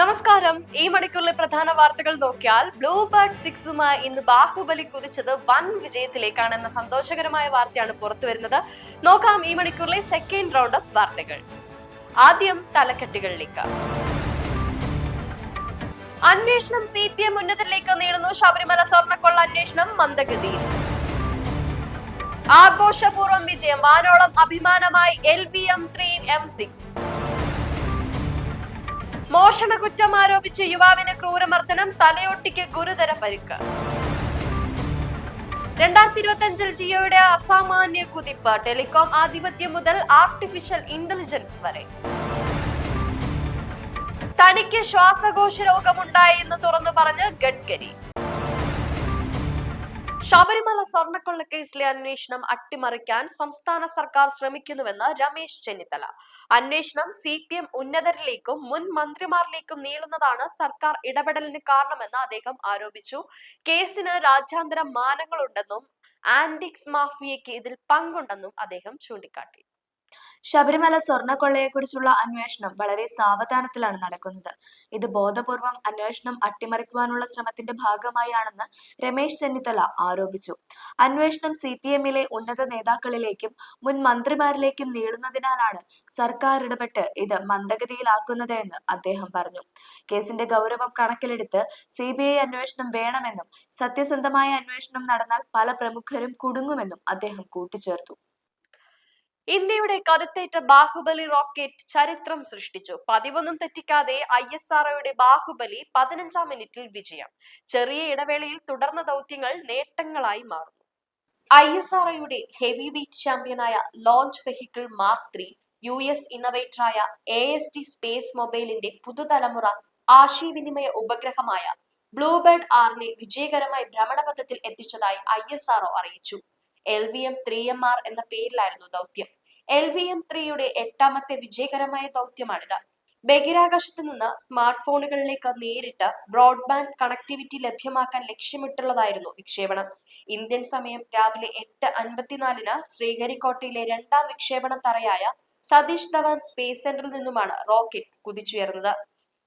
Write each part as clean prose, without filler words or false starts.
നമസ്കാരം. ഈ മണിക്കൂറിലെ പ്രധാന വാർത്തകൾ നോക്കിയാൽ ബ്ലൂബേർഡ് 6മായി ഇന്ന് ബാഹുബലി കുതിച്ചത് വൻ വിജയത്തിലേക്കാണ് എന്ന സന്തോഷകരമായ വാർത്തയാണ് പുറത്തു വരുന്നത്. നോക്കാം ഈ മണിക്കൂറിലെ സെക്കൻഡ് റൗണ്ട് ഓഫ് വാർത്തകൾ. ആദ്യം തലക്കെട്ടുകളിലേക്ക്. അന്വേഷണം CPM ഉന്നതരിലേക്ക് നീളുന്നു. ശബരിമല സ്വർണ്ണക്കൊള്ള അന്വേഷണം മന്ദഗതിയിൽ. ആഘോഷപൂർവ്വം വിജയം. വാനോളം അഭിമാനമായി LVM-3 M6. മോഷണ കുറ്റം ആരോപിച്ച് യുവാവിന് ക്രൂരമർദ്ദനം, തലയൊട്ടിക്ക് ഗുരുതര പരിക്ക്. 2025 ജിയോയുടെ അസാമാന്യ കുതിപ്പ്. ടെലികോം ആധിപത്യം മുതൽ ആർട്ടിഫിഷ്യൽ ഇന്റലിജൻസ് വരെ. തനിക്ക് ശ്വാസകോശ രോഗമുണ്ടായി എന്ന് തുറന്നു പറഞ്ഞ് ഗഡ്കരി. ശബരിമല സ്വർണ്ണക്കൊള്ള കേസിലെ അന്വേഷണം അട്ടിമറിക്കാൻ സംസ്ഥാന സർക്കാർ ശ്രമിക്കുന്നുവെന്ന് രമേശ് ചെന്നിത്തല. അന്വേഷണം CPM ഉന്നതരിലേക്കും മുൻ മന്ത്രിമാരിലേക്കും നീളുന്നതാണ് സർക്കാർ ഇടപെടലിന് കാരണമെന്ന് അദ്ദേഹം ആരോപിച്ചു. കേസിന് രാജ്യാന്തര മാനങ്ങളുണ്ടെന്നും ആന്റിക്സ് മാഫിയയ്ക്ക് ഇതിൽ പങ്കുണ്ടെന്നും അദ്ദേഹം ചൂണ്ടിക്കാട്ടി. ശബരിമല സ്വർണ്ണക്കൊള്ളയെക്കുറിച്ചുള്ള അന്വേഷണം വളരെ സാവധാനത്തിലാണ് നടക്കുന്നത്. ഇത് ബോധപൂർവം അന്വേഷണം അട്ടിമറിക്കുവാനുള്ള ശ്രമത്തിന്റെ ഭാഗമായാണെന്ന് രമേശ് ചെന്നിത്തല ആരോപിച്ചു. അന്വേഷണം CPMലെ ഉന്നത നേതാക്കളിലേക്കും മുൻ മന്ത്രിമാരിലേക്കും നീളുന്നതിനാലാണ് സർക്കാർ ഇടപെട്ട് ഇത് മന്ദഗതിയിലാക്കുന്നത് എന്ന് അദ്ദേഹം പറഞ്ഞു. കേസിന്റെ ഗൗരവം കണക്കിലെടുത്ത് CBI അന്വേഷണം വേണമെന്നും സത്യസന്ധമായ അന്വേഷണം നടന്നാൽ പല പ്രമുഖരും കുടുങ്ങുമെന്നും അദ്ദേഹം കൂട്ടിച്ചേർത്തു. ഇന്ത്യയുടെ കരുത്തേറ്റ ബാഹുബലി റോക്കറ്റ് ചരിത്രം സൃഷ്ടിച്ചു. പതിവൊന്നും തെറ്റിക്കാതെ ISROയുടെ ബാഹുബലി 15ാം മിനിറ്റിൽ വിജയം. ചെറിയ ഇടവേളയിൽ തുടർന്ന ദൗത്യങ്ങൾ നേട്ടങ്ങളായി മാറുന്നു. ISROയുടെ ഹെവി വെയ്റ്റ് ചാമ്പ്യനായ ലോഞ്ച് വെഹിക്കിൾ മാർക്ക് 3 US ഇന്നോവേറ്ററായ AST സ്പേസ് മൊബൈലിന്റെ പുതുതലമുറ ആശയവിനിമയ ഉപഗ്രഹമായ ബ്ലൂബേർഡ് 6നെ വിജയകരമായി ഭ്രമണപഥത്തിൽ എത്തിച്ചതായി ISRO അറിയിച്ചു. LVM-3MR എന്ന പേരിലായിരുന്നു ദൗത്യം. LVM-3യുടെ 8ാമത്തെ വിജയകരമായ ദൗത്യമാണിത്. ബഹിരാകാശത്ത് നിന്ന് സ്മാർട്ട് ഫോണുകളിലേക്ക് നേരിട്ട് ബ്രോഡ്ബാൻഡ് കണക്ടിവിറ്റി ലഭ്യമാക്കാൻ ലക്ഷ്യമിട്ടുള്ളതായിരുന്നു വിക്ഷേപണം. ഇന്ത്യൻ സമയം രാവിലെ 8:54 ശ്രീഹരിക്കോട്ടയിലെ 2ാം വിക്ഷേപണ തറയായ സതീഷ് ധവാൻ സ്പേസ് സെന്ററിൽ നിന്നുമാണ് റോക്കറ്റ് കുതിച്ചുയർന്നത്.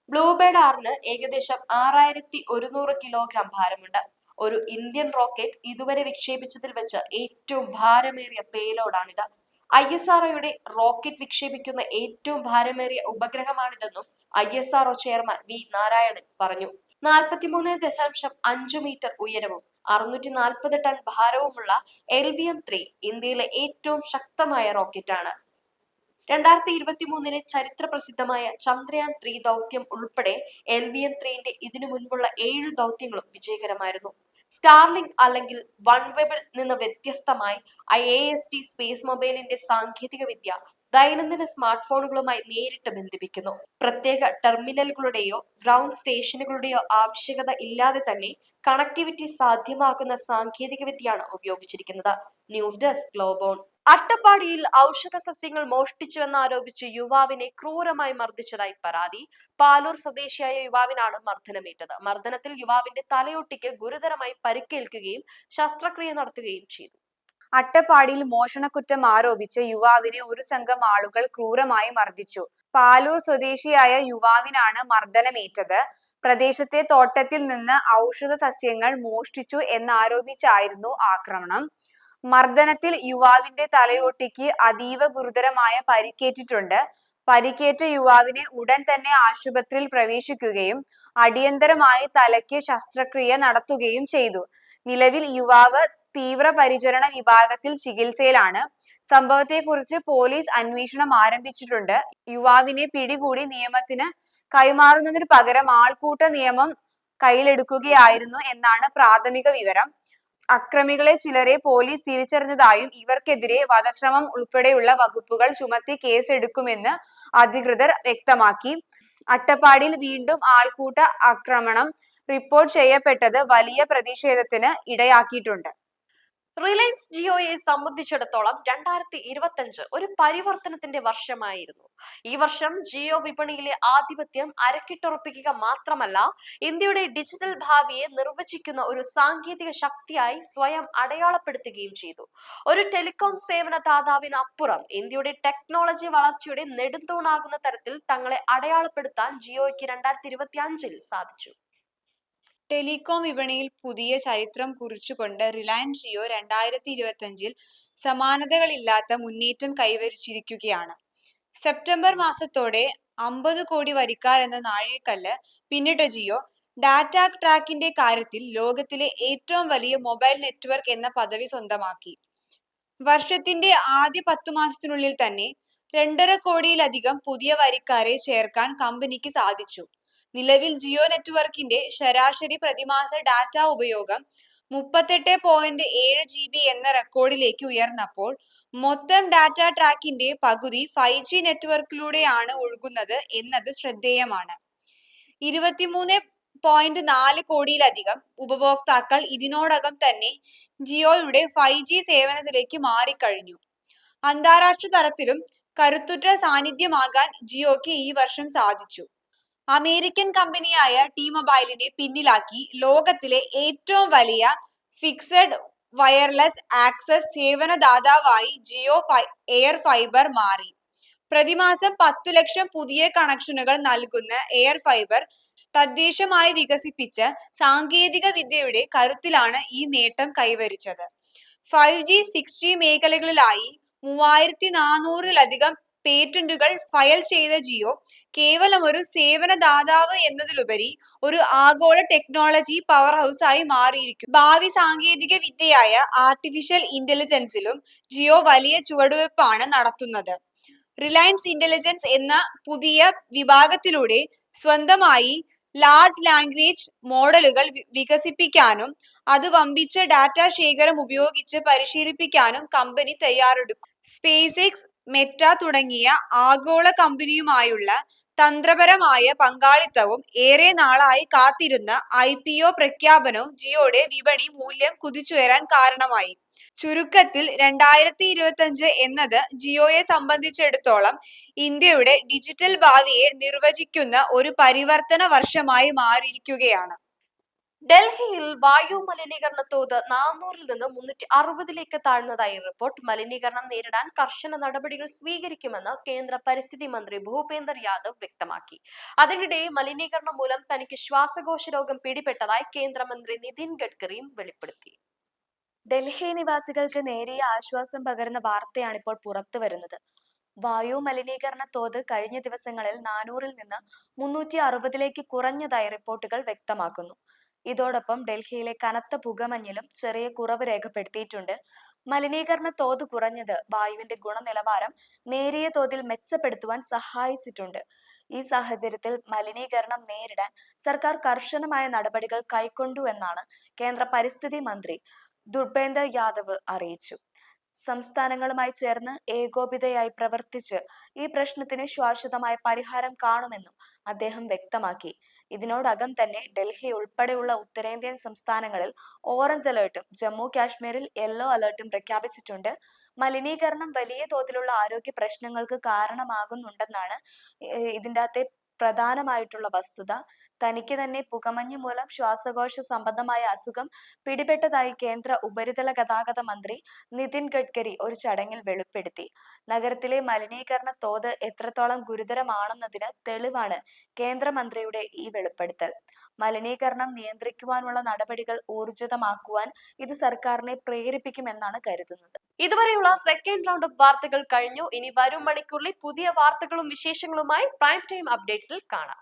ബ്ലൂബേർഡ് 6ന് ഏകദേശം 6100 കിലോഗ്രാം ഭാരമുണ്ട്. ഒരു ഇന്ത്യൻ റോക്കറ്റ് ഇതുവരെ വിക്ഷേപിച്ചതിൽ വെച്ച് ഏറ്റവും ഭാരമേറിയ പേലോഡാണിത്. ISROയുടെ റോക്കറ്റ് വിക്ഷേപിക്കുന്ന ഏറ്റവും ഭാരമേറിയ ഉപഗ്രഹമാണിതെന്നും ISRO ചെയർമാൻ V നാരായണൻ പറഞ്ഞു. 43.5 മീറ്റർ ഉയരവും 640 ടൺ ഭാരവുമുള്ള LVM-3 ഇന്ത്യയിലെ ഏറ്റവും ശക്തമായ റോക്കറ്റാണ്. 2023 ചരിത്ര പ്രസിദ്ധമായ ചന്ദ്രയാൻ 3 ദൗത്യം ഉൾപ്പെടെ LVM-3ന്റെ ഇതിനു മുൻപുള്ള 7 ദൗത്യങ്ങളും വിജയകരമായിരുന്നു. സ്റ്റാർലിങ്ക് അല്ലെങ്കിൽ വൺവെബിൽ നിന്ന് വ്യത്യസ്തമായി IAST സ്പേസ് മൊബൈലിന്റെ സാങ്കേതിക വിദ്യ ദൈനംദിന സ്മാർട്ട് ഫോണുകളുമായി നേരിട്ട് ബന്ധിപ്പിക്കുന്നു. പ്രത്യേക ടെർമിനലുകളുടെയോ ഗ്രൗണ്ട് സ്റ്റേഷനുകളുടെയോ ആവശ്യകത ഇല്ലാതെ തന്നെ കണക്ടിവിറ്റി സാധ്യമാക്കുന്ന സാങ്കേതിക വിദ്യയാണ് ഉപയോഗിച്ചിരിക്കുന്നത്. ന്യൂസ് ഡെസ്ക് ഗ്ലോബോൺ. അട്ടപ്പാടിയിൽ ഔഷധ സസ്യങ്ങൾ മോഷ്ടിച്ചുവെന്നാരോപിച്ച് യുവാവിനെ ക്രൂരമായി മർദ്ദിച്ചതായി പരാതി. പാലൂർ സ്വദേശിയായ യുവാവിനാണ് മർദ്ദനമേറ്റത്. മർദ്ദനത്തിൽ യുവാവിന്റെ തലയൊട്ടിക്ക് ഗുരുതരമായി പരിക്കേൽക്കുകയും ശസ്ത്രക്രിയ നടത്തുകയും ചെയ്തു. അട്ടപ്പാടിയിൽ മോഷണക്കുറ്റം ആരോപിച്ച് യുവാവിനെ ഒരു സംഘം ആളുകൾ ക്രൂരമായി മർദ്ദിച്ചു. പാലൂർ സ്വദേശിയായ യുവാവിനാണ് മർദ്ദനമേറ്റത്. പ്രദേശത്തെ തോട്ടത്തിൽ നിന്ന് ഔഷധ സസ്യങ്ങൾ മോഷ്ടിച്ചു എന്നാരോപിച്ചായിരുന്നു ആക്രമണം. മർദ്ദനത്തിൽ യുവാവിന്റെ തലയോട്ടിക്ക് അതീവ ഗുരുതരമായ പരിക്കേറ്റിട്ടുണ്ട്. പരിക്കേറ്റ യുവാവിനെ ഉടൻ തന്നെ ആശുപത്രിയിൽ പ്രവേശിക്കുകയും അടിയന്തരമായി തലയ്ക്ക് ശസ്ത്രക്രിയ നടത്തുകയും ചെയ്തു. നിലവിൽ യുവാവ് തീവ്രപരിചരണ വിഭാഗത്തിൽ ചികിത്സയിലാണ്. സംഭവത്തെക്കുറിച്ച് പോലീസ് അന്വേഷണം ആരംഭിച്ചിട്ടുണ്ട്. യുവാവിനെ പിടികൂടി നിയമത്തിന് കൈമാറുന്നതിന് പകരം ആൾക്കൂട്ട നിയമം കയ്യിലെടുക്കുകയായിരുന്നു എന്നാണ് പ്രാഥമിക വിവരം. അക്രമികളെ ചിലരെ പോലീസ് തിരിച്ചറിഞ്ഞതായും ഇവർക്കെതിരെ വധശ്രമം ഉൾപ്പെടെയുള്ള വകുപ്പുകൾ ചുമത്തി കേസെടുക്കുമെന്ന് അധികൃതർ വ്യക്തമാക്കി. അട്ടപ്പാടിയിൽ വീണ്ടും ആൾക്കൂട്ട ആക്രമണം റിപ്പോർട്ട് ചെയ്യപ്പെട്ടത് വലിയ പ്രതിഷേധത്തിന് ഇടയാക്കിയിട്ടുണ്ട്. റിലയൻസ് ജിയോയെ സംബന്ധിച്ചിടത്തോളം 2025 ഒരു പരിവർത്തനത്തിന്റെ വർഷമായിരുന്നു. ഈ വർഷം ജിയോ വിപണിയിലെ ആധിപത്യം അരക്കിട്ടുറപ്പിക്കുക മാത്രമല്ല, ഇന്ത്യയുടെ ഡിജിറ്റൽ ഭാവിയെ നിർവചിക്കുന്ന ഒരു സാങ്കേതിക ശക്തിയായി സ്വയം അടയാളപ്പെടുത്തുകയും ചെയ്തു. ഒരു ടെലികോം സേവന ദാതാവിനപ്പുറം ഇന്ത്യയുടെ ടെക്നോളജി വളർച്ചയുടെ നെടുന്തൂണാകുന്ന തരത്തിൽ തങ്ങളെ അടയാളപ്പെടുത്താൻ ജിയോയ്ക്ക് 2025 സാധിച്ചു. ടെലികോം വിപണിയിൽ പുതിയ ചരിത്രം കുറിച്ചുകൊണ്ട് റിലയൻസ് ജിയോ 2025 സമാനതകളില്ലാത്ത മുന്നേറ്റം കൈവരിച്ചിരിക്കുകയാണ്. സെപ്റ്റംബർ മാസത്തോടെ 50 കോടി വരിക്കാർ എന്ന നാഴികക്കല്ല് പിന്നിട്ട ജിയോ ഡാറ്റ ട്രാക്കിന്റെ കാര്യത്തിൽ ലോകത്തിലെ ഏറ്റവും വലിയ മൊബൈൽ നെറ്റ്വർക്ക് എന്ന പദവി സ്വന്തമാക്കി. വർഷത്തിന്റെ ആദ്യ 10 മാസത്തിനുള്ളിൽ തന്നെ 2.5 കോടിയിലധികം പുതിയ വരിക്കാരെ ചേർക്കാൻ കമ്പനിക്ക് സാധിച്ചു. നിലവിൽ ജിയോ നെറ്റ്വർക്കിന്റെ ശരാശരി പ്രതിമാസ ഡാറ്റ ഉപയോഗം 38.7 GB എന്ന റെക്കോർഡിലേക്ക് ഉയർന്നപ്പോൾ മൊത്തം ഡാറ്റ ട്രാക്കിന്റെ പകുതി 5G നെറ്റ്വർക്കിലൂടെയാണ് ഒഴുകുന്നത് എന്നത് ശ്രദ്ധേയമാണ്. 23.4 കോടിയിലധികം ഉപഭോക്താക്കൾ ഇതിനോടകം തന്നെ ജിയോയുടെ 5G സേവനത്തിലേക്ക് മാറിക്കഴിഞ്ഞു. അന്താരാഷ്ട്ര തലത്തിലും കരുത്തുറ്റ സാന്നിധ്യമാകാൻ ജിയോയ്ക്ക് ഈ വർഷം സാധിച്ചു. അമേരിക്കൻ കമ്പനിയായ ടി-മൊബൈലിനെ പിന്നിലാക്കി ലോകത്തിലെ ഏറ്റവും വലിയ ഫിക്സഡ് വയർലെസ് ആക്സസ് സേവനദാതാവായി ജിയോ എയർ ഫൈബർ മാറി. പ്രതിമാസം 10 ലക്ഷം പുതിയ കണക്ഷനുകൾ നൽകുന്ന എയർ ഫൈബർ തദ്ദേശമായി വികസിപ്പിച്ച സാങ്കേതിക വിദ്യയുടെ കരുത്തിലാണ് ഈ നേട്ടം കൈവരിച്ചത്. 5G 6G മേഖലകളിലായി 3400-ലധികം പേറ്റന്റുകൾ ഫയൽ ചെയ്ത ജിയോ കേവലം ഒരു സേവനദാതാവ് എന്നതിലുപരി ഒരു ആഗോള ടെക്നോളജി പവർ ഹൗസായി മാറിയിരിക്കുന്നു. ഭാവി സാങ്കേതിക വിദ്യയായ ആർട്ടിഫിഷ്യൽ ഇന്റലിജൻസിലും ജിയോ വലിയ ചുവടുവെപ്പാണ് നടത്തുന്നത്. റിലയൻസ് ഇന്റലിജൻസ് എന്ന പുതിയ വിഭാഗത്തിലൂടെ സ്വന്തമായി ലാർജ് ലാംഗ്വേജ് മോഡലുകൾ വികസിപ്പിക്കാനും അത് വമ്പിച്ച ഡാറ്റ ശേഖരം ഉപയോഗിച്ച് പരിശീലിപ്പിക്കാനും കമ്പനി തയ്യാറെടുക്കും. സ്പേസ് എക്സ്, മെറ്റ തുടങ്ങിയ ആഗോള കമ്പനിയുമായുള്ള തന്ത്രപരമായ പങ്കാളിത്തവും ഏറെ നാളായി കാത്തിരുന്ന IPO പ്രഖ്യാപനവും ജിയോയുടെ വിപണി മൂല്യം കുതിച്ചുയരാൻ കാരണമായി. ചുരുക്കത്തിൽ 2025 എന്നത് ജിയോയെ സംബന്ധിച്ചിടത്തോളം ഇന്ത്യയുടെ ഡിജിറ്റൽ ഭാവിയെ നിർവചിക്കുന്ന ഒരു പരിവർത്തന വർഷമായി മാറിയിരിക്കുകയാണ്. ഡൽഹിയിൽ വായു മലിനീകരണ തോത് 400-ൽ നിന്ന് 360-ലേക്ക് താഴ്ന്നതായി റിപ്പോർട്ട്. മലിനീകരണം നേരിടാൻ കർശന നടപടികൾ സ്വീകരിക്കുമെന്ന് കേന്ദ്ര പരിസ്ഥിതി മന്ത്രി ഭൂപേന്ദർ യാദവ് വ്യക്തമാക്കി. അതിനിടെ മലിനീകരണം മൂലം തനിക്ക് ശ്വാസകോശ രോഗം പിടിപെട്ടതായി കേന്ദ്രമന്ത്രി നിതിൻ ഗഡ്കരിയും വെളിപ്പെടുത്തി. ഡൽഹി നിവാസികൾക്ക് നേരിയ ആശ്വാസം പകരുന്ന വാർത്തയാണിപ്പോൾ പുറത്തു വരുന്നത്. വായു മലിനീകരണ തോത് കഴിഞ്ഞ ദിവസങ്ങളിൽ 400-ൽ നിന്ന് 360-ലേക്ക് കുറഞ്ഞതായി റിപ്പോർട്ടുകൾ വ്യക്തമാക്കുന്നു. ഇതോടൊപ്പം ഡൽഹിയിലെ കനത്ത പുകമഞ്ഞിലും ചെറിയ കുറവ് രേഖപ്പെടുത്തിയിട്ടുണ്ട്. മലിനീകരണ തോത് കുറഞ്ഞത് വായുവിന്റെ ഗുണനിലവാരം നേരിയ തോതിൽ മെച്ചപ്പെടുത്തുവാൻ സഹായിച്ചിട്ടുണ്ട്. ഈ സാഹചര്യത്തിൽ മലിനീകരണം നേരിടാൻ സർക്കാർ കർശനമായ നടപടികൾ കൈക്കൊണ്ടു എന്നാണ് കേന്ദ്ര പരിസ്ഥിതി മന്ത്രി ഭൂപേന്ദർ യാദവ് അറിയിച്ചു. സംസ്ഥാനങ്ങളുമായി ചേർന്ന് ഏകോപിതയായി പ്രവർത്തിച്ച് ഈ പ്രശ്നത്തിന് ശാശ്വതമായ പരിഹാരം കാണുമെന്നും അദ്ദേഹം വ്യക്തമാക്കി. ഇതിനോടകം തന്നെ ഡൽഹി ഉൾപ്പെടെയുള്ള ഉത്തരേന്ത്യൻ സംസ്ഥാനങ്ങളിൽ ഓറഞ്ച് അലേർട്ടും ജമ്മു കാശ്മീരിൽ യെല്ലോ അലേർട്ടും പ്രഖ്യാപിച്ചിട്ടുണ്ട്. മലിനീകരണം വലിയ തോതിലുള്ള ആരോഗ്യ പ്രശ്നങ്ങൾക്ക് കാരണമാകുന്നുണ്ടെന്നാണ് ഇതിൻ്റെ അകത്തെ പ്രധാനമായിട്ടുള്ള വസ്തുത. തനിക്ക് തന്നെ പുകമഞ്ഞ് മൂലം ശ്വാസകോശ സംബന്ധമായ അസുഖം പിടിപെട്ടതായി കേന്ദ്ര ഉപരിതല ഗതാഗത മന്ത്രി നിതിൻ ഗഡ്കരി ഒരു ചടങ്ങിൽ വെളിപ്പെടുത്തി. നഗരത്തിലെ മലിനീകരണ തോത് എത്രത്തോളം ഗുരുതരമാണെന്നതിന് തെളിവാണ് കേന്ദ്രമന്ത്രിയുടെ ഈ വെളിപ്പെടുത്തൽ. മലിനീകരണം നിയന്ത്രിക്കുവാനുള്ള നടപടികൾ ഊർജിതമാക്കുവാൻ ഇത് സർക്കാരിനെ പ്രേരിപ്പിക്കുമെന്നാണ് കരുതുന്നത്. ഇതുവരെയുള്ള സെക്കൻഡ് റൗണ്ട് ഓഫ് വാർത്തകൾ കഴിഞ്ഞു. ഇനി വരും മണിക്കൂറിൽ പുതിയ വാർത്തകളും വിശേഷങ്ങളുമായി പ്രൈം ടൈം അപ്ഡേറ്റ്സിൽ കാണാം.